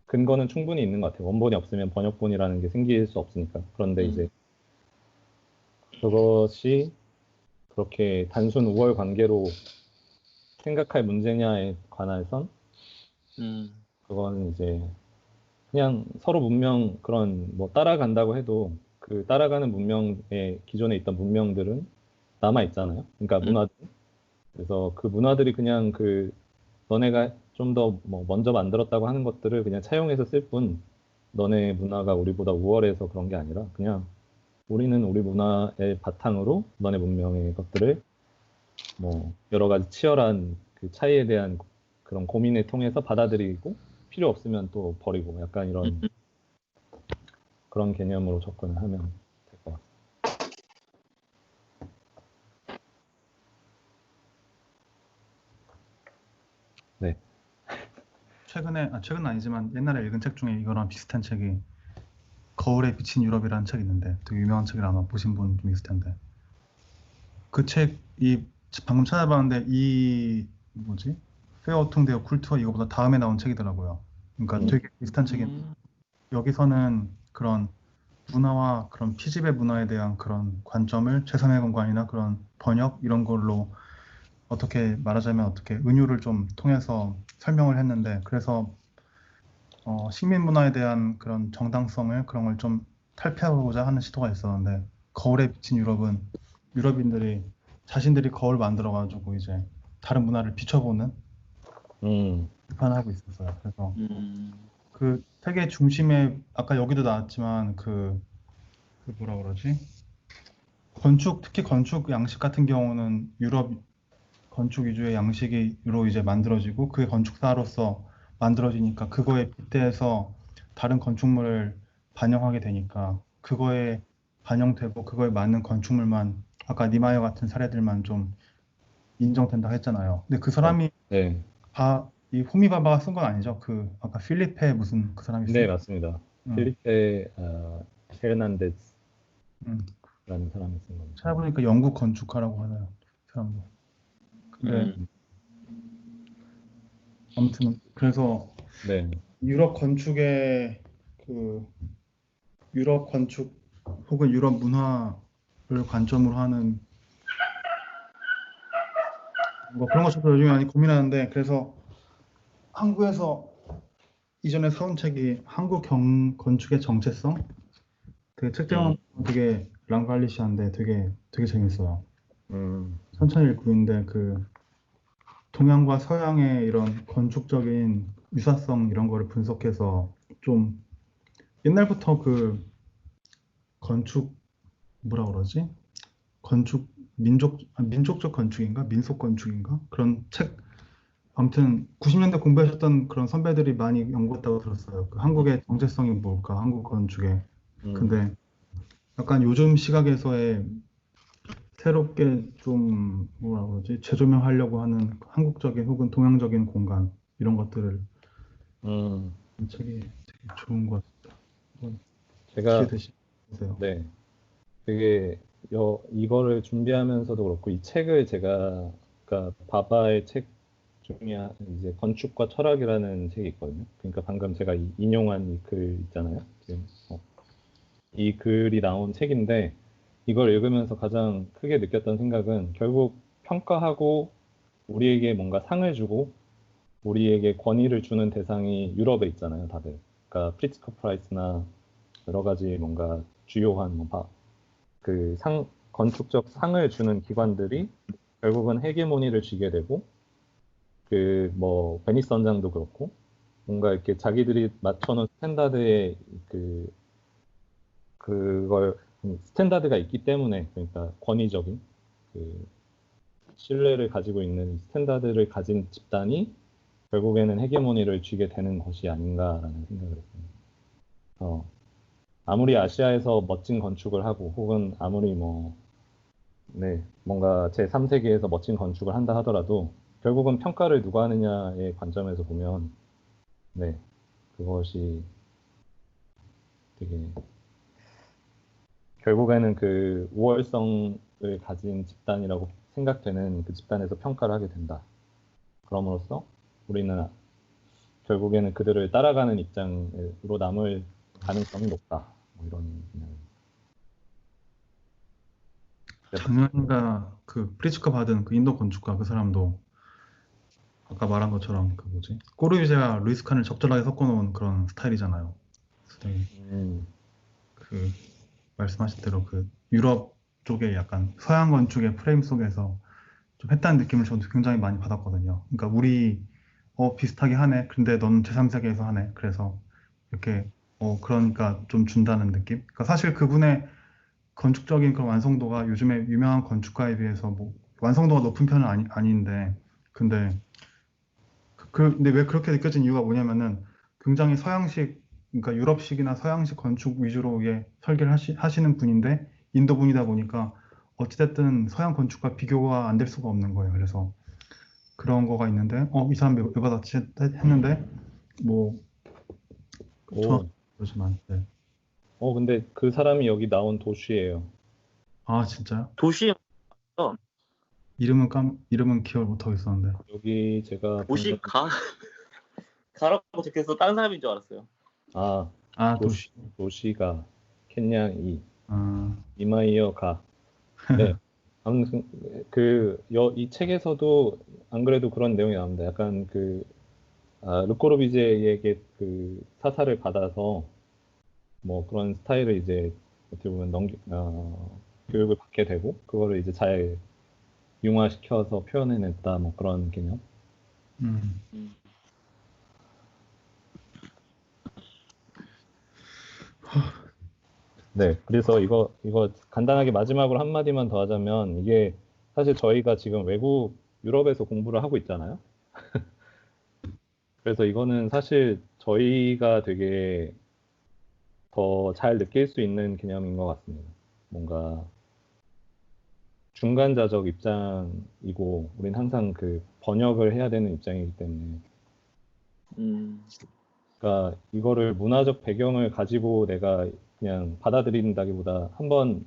Speaker 1: 근거는 충분히 있는 것 같아요. 원본이 없으면 번역본이라는 게 생길 수 없으니까. 그런데 이제 그것이 그렇게 단순 우월 관계로 생각할 문제냐에 관해선 그건 이제 그냥 서로 문명 그런 뭐 따라간다고 해도 그 따라가는 문명의 기존에 있던 문명들은 남아 있잖아요. 그러니까 문화들. 그래서 그 문화들이 그냥 너네가 좀 더 뭐 먼저 만들었다고 하는 것들을 그냥 차용해서 쓸 뿐, 너네 문화가 우리보다 우월해서 그런 게 아니라 그냥 우리는 우리 문화의 바탕으로 너네 문명의 것들을 뭐 여러 가지 치열한 그 차이에 대한 그런 고민을 통해서 받아들이고 필요 없으면 또 버리고, 약간 이런 그런 개념으로 접근을 하면 될 것 같아요. 네.
Speaker 4: 최근은 아니지만 옛날에 읽은 책 중에 이거랑 비슷한 책이 거울에 비친 유럽이라는 책이 있는데, 되게 유명한 책이라 아마 보신 분 좀 있을 텐데, 그 책이 방금 찾아봤는데 페어퉁데어 쿨투어 이거보다 다음에 나온 책이더라고요. 그러니까 되게 비슷한 책인데, 여기서는 그런 문화와 그런 피지배 문화에 대한 그런 관점을 제3의 공간이나 그런 번역 이런 걸로 어떻게 말하자면 어떻게 은유를 좀 통해서 설명을 했는데, 그래서 식민 문화에 대한 그런 정당성을 그런 걸 좀 탈피하고자 하는 시도가 있었는데, 거울에 비친 유럽은 유럽인들이 자신들이 거울 만들어가지고 이제 다른 문화를 비춰보는 비판하고 있었어요. 그래서 그 책의 중심에 아까 여기도 나왔지만 그 뭐라 그러지? 특히 건축 양식 같은 경우는 유럽 건축 위주의 양식으로 이제 만들어지고 그게 건축사로서 만들어지니까 그거에 빗대서 다른 건축물을 반영하게 되니까 그거에 반영되고 그거에 맞는 건축물만, 아까 니마이어 같은 사례들만 좀 인정된다 했잖아요. 근데 그 사람이
Speaker 1: 네.
Speaker 4: 이 호미바바가 쓴 건 아니죠? 그 아까 필리페 무슨 그 사람이 쓴?
Speaker 1: 네, 맞습니다. 필리페 헤르난데즈라는 사람이 쓴 겁니다.
Speaker 4: 찾아보니까 영국 건축가라고 하네요. 그 사람도. 근데 아무튼 그래서
Speaker 1: 네.
Speaker 4: 유럽 건축의 유럽 건축 혹은 유럽 문화를 관점으로 하는 뭐 그런 거 저도 요즘에 많이 고민하는데 그래서 한국에서 이전에 사온 책이 한국 건축의 정체성? 되게 책 제목 되게 랑갈리시한데 되게 재밌어요. 천천히 읽고 있는데 그 동양과 서양의 이런 건축적인 유사성 이런 거를 분석해서 좀 옛날부터 그 건축 뭐라 그러지? 건축 민족적 건축인가? 민속 건축인가? 그런 책 아무튼 90년대 공부하셨던 그런 선배들이 많이 연구했다고 들었어요. 그 한국의 정체성이 뭘까? 한국 건축의. 근데 약간 요즘 시각에서의 새롭게 좀 뭐라 그러지? 재조명하려고 하는 한국적인 혹은 동양적인 공간 이런 것들을 책이 되게 좋은 것 같습니다. 한번 기회
Speaker 1: 제가
Speaker 4: 되시면 보세요.
Speaker 1: 네, 되게 이거를 준비하면서도 그렇고 이 책을 제가 그러니까 바바의 책 중에 이제 건축과 철학이라는 책이 있거든요. 그러니까 방금 제가 인용한 이 글 있잖아요. 지금 이 글이 나온 책인데 이걸 읽으면서 가장 크게 느꼈던 생각은 결국 평가하고 우리에게 뭔가 상을 주고 우리에게 권위를 주는 대상이 유럽에 있잖아요, 다들. 그러니까 프리츠커 프라이스나 여러 가지 뭔가 주요한 건축적 상을 주는 기관들이 결국은 헤게모니를 쥐게 되고 그 뭐 베니스 원장도 그렇고 뭔가 이렇게 자기들이 맞춰놓은 스탠다드에 그걸 스탠다드가 있기 때문에 그러니까 권위적인 그 신뢰를 가지고 있는 스탠다드를 가진 집단이 결국에는 헤게모니를 쥐게 되는 것이 아닌가라는 생각을 했습니다. 아무리 아시아에서 멋진 건축을 하고 혹은 아무리 뭔가 제3세계에서 멋진 건축을 한다 하더라도 결국은 평가를 누가 하느냐의 관점에서 보면 그것이 되게 결국에는 그 우월성을 가진 집단이라고 생각되는 그 집단에서 평가를 하게 된다. 그럼으로써 우리는 결국에는 그들을 따라가는 입장으로 남을 가능성이 높다. 뭐 이런
Speaker 4: 작년인가 그 프리츠커 받은 그 인도 건축가 그 사람도 아까 말한 것처럼 그 뭐지? 꼬르비제와 루이스 칸을 적절하게 섞어놓은 그런 스타일이잖아요. 되게 그 말씀하신 대로 그 유럽 쪽에 약간 서양 건축의 프레임 속에서 좀 했다는 느낌을 저도 굉장히 많이 받았거든요. 그러니까 우리 비슷하게 하네. 근데 넌 제3세계에서 하네. 그래서 이렇게 그러니까 좀 준다는 느낌. 그러니까 사실 그분의 건축적인 그런 완성도가 요즘에 유명한 건축가에 비해서 뭐 완성도가 높은 편은 아닌데 근데 근데 왜 그렇게 느껴진 이유가 뭐냐면은 굉장히 서양식 그러니까 유럽식이나 서양식 건축 위주로 설계를 하시는 분인데 인도 분이다 보니까 어찌됐든 서양 건축과 비교가 안 될 수가 없는 거예요. 그래서 그런 거가 있는데 이 사람 왜 받았지 했는데 뭐 정확히 그러지만 네.
Speaker 1: 근데 그 사람이 여기 나온 도시예요.
Speaker 4: 아 진짜요?
Speaker 3: 도시
Speaker 4: 이름은 기억을 못 하고 있었는데
Speaker 1: 여기 제가
Speaker 3: 도시 가라고 적혀서 다른 사람인 줄 알았어요.
Speaker 4: 도시
Speaker 1: 도시가 켄양
Speaker 4: 아,
Speaker 1: 이마이어 가. 네. 아무튼 이 책에서도 안 그래도 그런 내용이 나옵니다. 약간 르꼬르비제에게 그 사사를 받아서 뭐 그런 스타일을 이제 어떻게 보면 교육을 받게 되고 그거를 이제 잘 융화시켜서 표현해냈다 뭐 그런 개념. 네, 그래서 이거 간단하게 마지막으로 한마디만 더 하자면 이게 사실 저희가 지금 유럽에서 공부를 하고 있잖아요. 그래서 이거는 사실 저희가 되게 더 잘 느낄 수 있는 개념인 것 같습니다. 뭔가 중간자적 입장이고 우린 항상 그 번역을 해야 되는 입장이기 때문에 그러니까 이거를 문화적 배경을 가지고 내가 그냥 받아들인다기보다 한번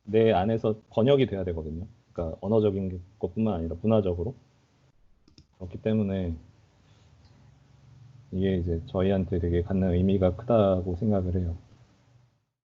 Speaker 1: 내 안에서 번역이 돼야 되거든요. 그러니까 언어적인 것뿐만 아니라 문화적으로. 그렇기 때문에 이게 이제 저희한테 되게 갖는 의미가 크다고 생각을 해요.